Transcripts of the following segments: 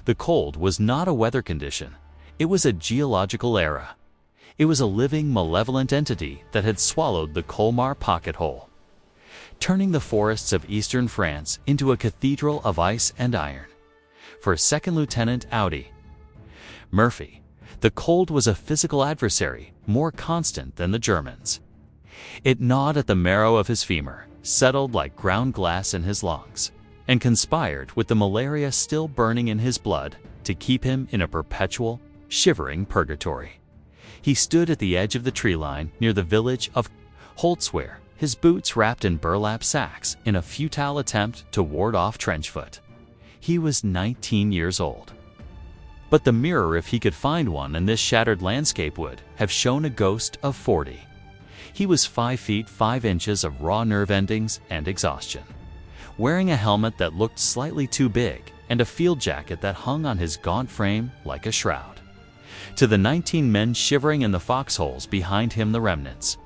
The cold was not a weather condition. It was a geological era. It was a living, malevolent entity that had swallowed the Colmar pocket hole, turning the forests of eastern France into a cathedral of ice and iron. For Second Lieutenant Audie Murphy, the cold was a physical adversary, more constant than the Germans. It gnawed at the marrow of his femur, settled like ground glass in his lungs, and conspired with the malaria still burning in his blood to keep him in a perpetual, shivering purgatory. He stood at the edge of the tree line near the village of Holtzwihr, his boots wrapped in burlap sacks in a futile attempt to ward off trenchfoot. He was 19 years old. But the mirror, if he could find one in this shattered landscape, would have shown a ghost of 40. He was 5 feet 5 inches of raw nerve endings and exhaustion, wearing a helmet that looked slightly too big and a field jacket that hung on his gaunt frame like a shroud. To the 19 men shivering in the foxholes behind him, the remnants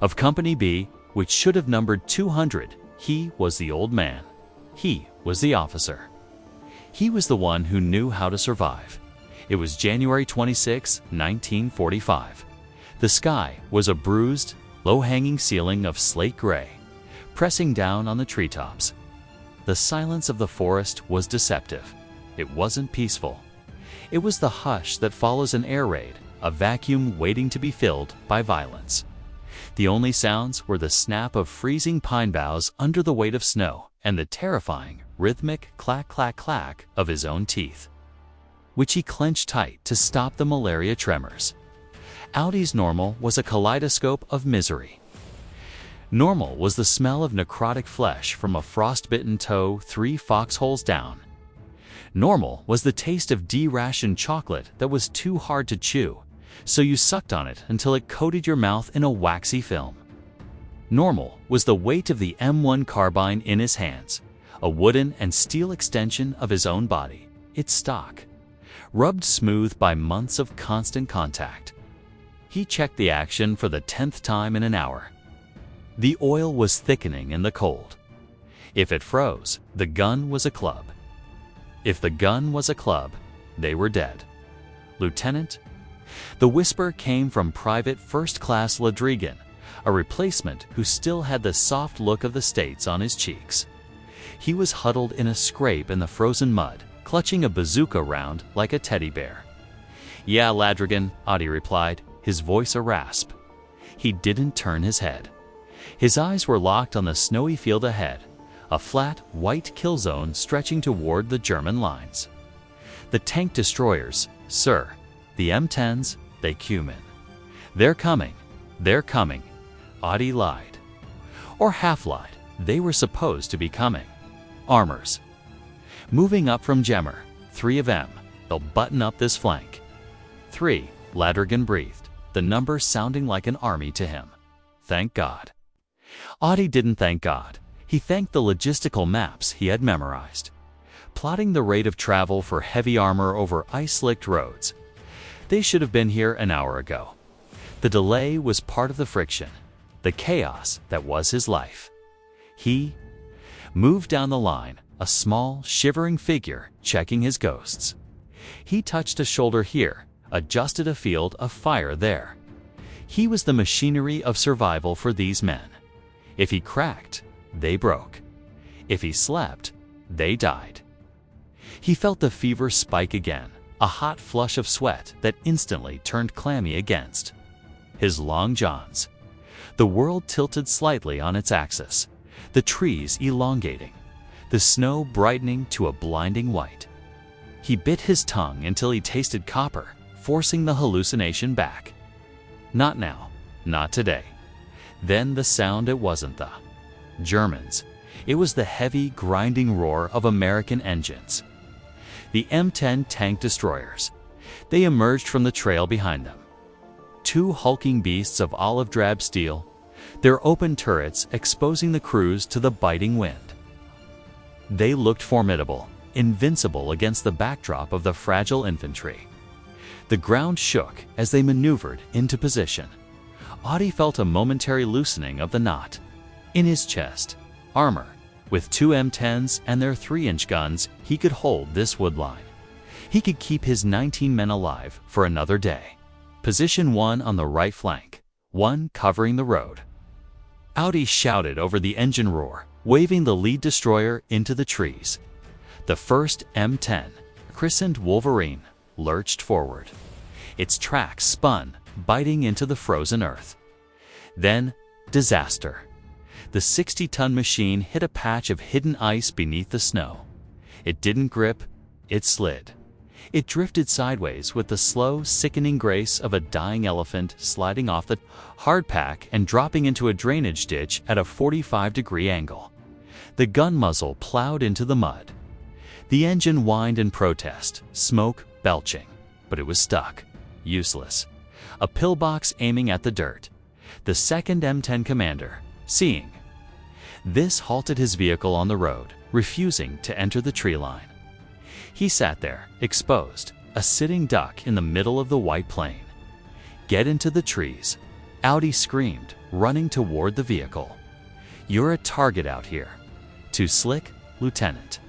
of Company B, which should have numbered 200, he was the old man. He was the officer. He was the one who knew how to survive. It was January 26, 1945. The sky was a bruised, low-hanging ceiling of slate gray, pressing down on the treetops. The silence of the forest was deceptive. It wasn't peaceful. It was the hush that follows an air raid, a vacuum waiting to be filled by violence. The only sounds were the snap of freezing pine boughs under the weight of snow and the terrifying, rhythmic clack-clack-clack of his own teeth, which he clenched tight to stop the malaria tremors. Audie's normal was a kaleidoscope of misery. Normal was the smell of necrotic flesh from a frostbitten toe 3 foxholes down. Normal was the taste of de-rationed chocolate that was too hard to chew, so you sucked on it until it coated your mouth in a waxy film. Normal was the weight of the M1 carbine in his hands, a wooden and steel extension of his own body, its stock, rubbed smooth by months of constant contact. He checked the action for the 10th time in an hour. The oil was thickening in the cold. If it froze, the gun was a club. If the gun was a club, they were dead. Lieutenant? The whisper came from Private First Class Ladrigan, a replacement who still had the soft look of the States on his cheeks. He was huddled in a scrape in the frozen mud, clutching a bazooka round like a teddy bear. "Yeah, Ladrigan," Audie replied, his voice a rasp. He didn't turn his head. His eyes were locked on the snowy field ahead, a flat, white kill zone stretching toward the German lines. "The tank destroyers, sir. The M10s, they cumin. They're coming. They're coming." Audie lied. Or half-lied. They were supposed to be coming. Armors. Moving up from Gemmer, 3 of them. They'll button up this flank. 3, Ladrigan breathed, the number sounding like an army to him. Thank God. Audie didn't thank God. He thanked the logistical maps he had memorized. Plotting the rate of travel for heavy armor over ice-slicked roads. They should have been here an hour ago. The delay was part of the friction, the chaos that was his life. He moved down the line, a small, shivering figure checking his ghosts. He touched a shoulder here, adjusted a field of fire there. He was the machinery of survival for these men. If he cracked, they broke. If he slept, they died. He felt the fever spike again, a hot flush of sweat that instantly turned clammy against his long johns. The world tilted slightly on its axis, the trees elongating, the snow brightening to a blinding white. He bit his tongue until he tasted copper, forcing the hallucination back. Not now, not today. Then the sound, it wasn't the Germans. It was the heavy, grinding roar of American engines. The M10 tank destroyers. They emerged from the trail behind them. 2 hulking beasts of olive drab steel, their open turrets exposing the crews to the biting wind. They looked formidable, invincible against the backdrop of the fragile infantry. The ground shook as they maneuvered into position. Audie felt a momentary loosening of the knot. In his chest, armor. With 2 M10s and their 3-inch guns, he could hold this wood line. He could keep his 19 men alive for another day. Position 1 on the right flank, 1 covering the road. Audie shouted over the engine roar, waving the lead destroyer into the trees. The first M10, christened Wolverine, lurched forward. Its tracks spun, biting into the frozen earth. Then, disaster. The 60-ton machine hit a patch of hidden ice beneath the snow. It didn't grip, it slid. It drifted sideways with the slow, sickening grace of a dying elephant sliding off the hardpack and dropping into a drainage ditch at a 45-degree angle. The gun muzzle plowed into the mud. The engine whined in protest, smoke belching, but it was stuck, useless. A pillbox aiming at the dirt. The second M10 commander, seeing this, halted his vehicle on the road, refusing to enter the tree line. He sat there, exposed, a sitting duck in the middle of the white plain. "Get into the trees," Audie screamed, running toward the vehicle. "You're a target out here." "Too slick, Lieutenant."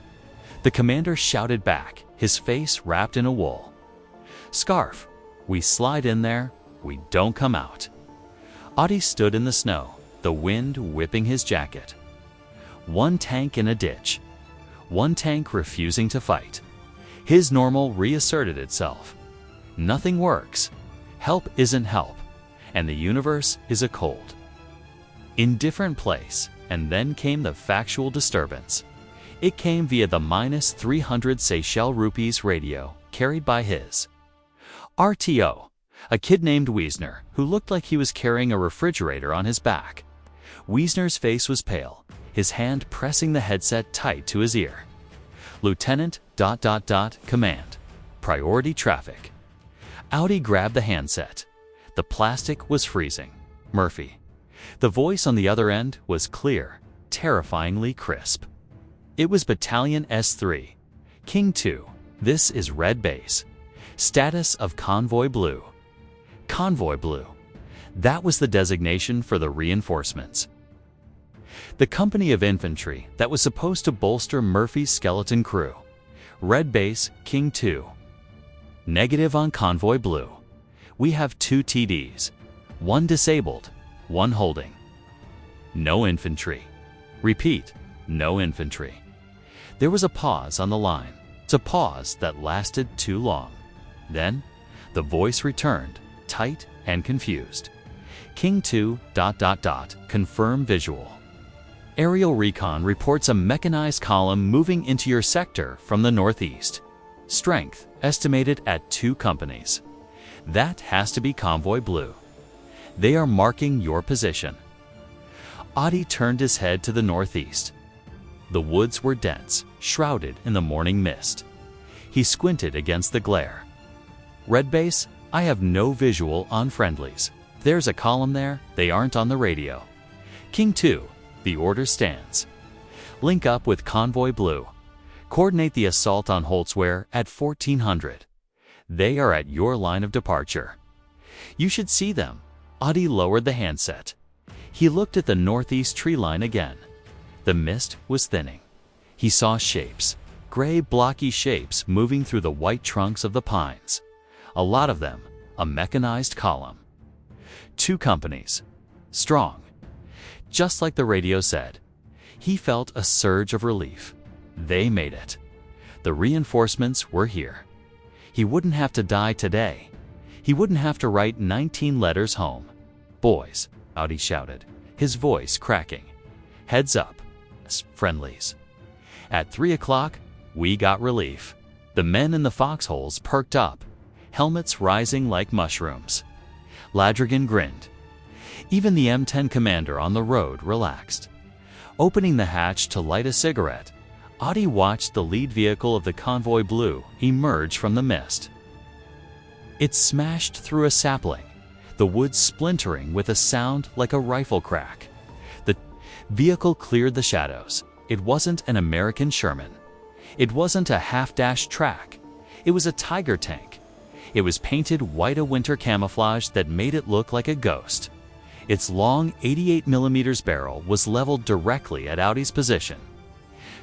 The commander shouted back, his face wrapped in a wool scarf. "We slide in there, we don't come out." Audie stood in the snow, the wind whipping his jacket. One tank in a ditch. One tank refusing to fight. His normal reasserted itself. Nothing works. Help isn't help, and the universe is a cold, indifferent place. And then came the factual disturbance. It came via the -300 Seychelles rupees radio carried by his RTO, a kid named Wiesner, who looked like he was carrying a refrigerator on his back. Wiesner's face was pale, his hand pressing the headset tight to his ear. "Lieutenant ... command. Priority traffic." Audie grabbed the handset. The plastic was freezing. "Murphy." The voice on the other end was clear, terrifyingly crisp. It was Battalion S3. King 2. This is Red Base. Status of Convoy Blue. Convoy Blue. That was the designation for the reinforcements. The company of infantry that was supposed to bolster Murphy's skeleton crew. Red Base, King 2. Negative on Convoy Blue. We have 2 TDs. 1 disabled, 1 holding. No infantry. Repeat, no infantry. There was a pause on the line. It's a pause that lasted too long. Then, the voice returned, tight and confused. King 2... confirm visual. Aerial recon reports a mechanized column moving into your sector from the northeast. Strength estimated at 2 companies. That has to be Convoy Blue. They are marking your position. Audie turned his head to the northeast. The woods were dense, shrouded in the morning mist. He squinted against the glare. "Red Base, I have no visual on friendlies. There's a column there, they aren't on the radio. King 2, the order stands. Link up with Convoy Blue. Coordinate the assault on Holtzwihr at 1400. They are at your line of departure. You should see them." Audie lowered the handset. He looked at the northeast tree line again. The mist was thinning. He saw shapes, gray blocky shapes moving through the white trunks of the pines. A lot of them, a mechanized column. 2 companies. Strong. Just like the radio said. He felt a surge of relief. They made it. The reinforcements were here. He wouldn't have to die today. He wouldn't have to write 19 letters home. "Boys," Audie shouted, his voice cracking. "Heads up. Friendlies. At 3 o'clock, we got relief." The men in the foxholes perked up, helmets rising like mushrooms. Ladrigan grinned. Even the M10 commander on the road relaxed. Opening the hatch to light a cigarette, Audie watched the lead vehicle of the Convoy Blue emerge from the mist. It smashed through a sapling, the wood splintering with a sound like a rifle crack. The vehicle cleared the shadows. It wasn't an American Sherman. It wasn't a half-dash track. It was a Tiger tank. It was painted white, a winter camouflage that made it look like a ghost. Its long 88mm barrel was leveled directly at Audie's position.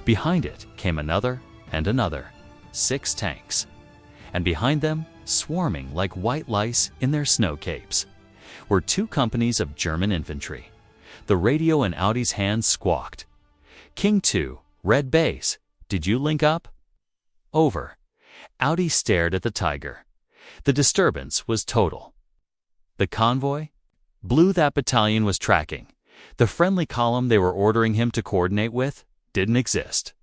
Behind it came another and another. 6 tanks. And behind them, swarming like white lice in their snow capes, were 2 companies of German infantry. The radio in Audie's hands squawked. "King 2, red base, did you link up?" Over. Audie stared at the Tiger. The disturbance was total. The convoy? Blue that battalion was tracking. The friendly column they were ordering him to coordinate with didn't exist.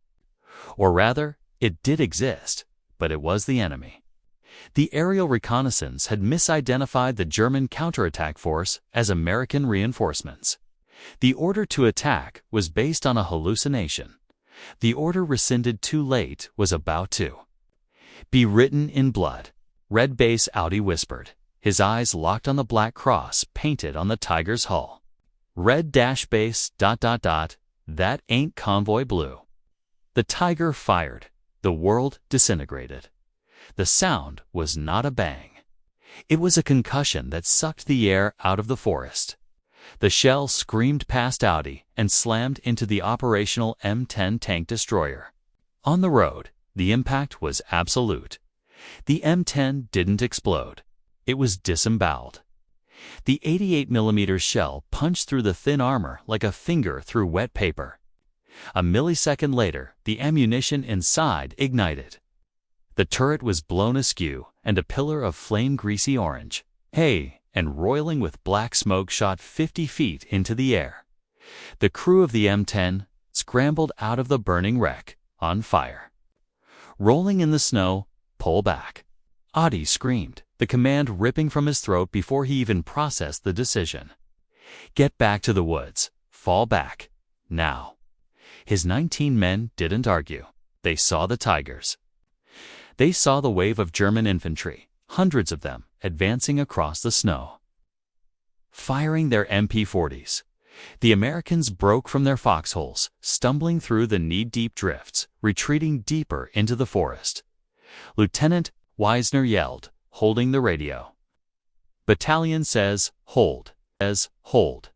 Or rather, it did exist, but it was the enemy. The aerial reconnaissance had misidentified the German counterattack force as American reinforcements. The order to attack was based on a hallucination. The order rescinded too late was about to be written in blood. "Red base," Audie whispered, his eyes locked on the black cross painted on the Tiger's hull. "Red dash base, ... that ain't convoy blue." The Tiger fired. The world disintegrated. The sound was not a bang. It was a concussion that sucked the air out of the forest. The shell screamed past Audie and slammed into the operational M10 tank destroyer. On the road, the impact was absolute. The M10 didn't explode. It was disemboweled. The 88mm shell punched through the thin armor like a finger through wet paper. A millisecond later, the ammunition inside ignited. The turret was blown askew, and a pillar of flame-greasy orange, hay, and roiling with black smoke shot 50 feet into the air. The crew of the M10 scrambled out of the burning wreck, on fire. Rolling in the snow, "Pull back." Audie screamed, the command ripping from his throat before he even processed the decision. "Get back to the woods. Fall back. Now." His 19 men didn't argue. They saw the Tigers. They saw the wave of German infantry, hundreds of them, advancing across the snow, firing their MP40s. The Americans broke from their foxholes, stumbling through the knee-deep drifts, retreating deeper into the forest. Lieutenant Wisner yelled, holding the radio. "Battalion says, hold. Hold."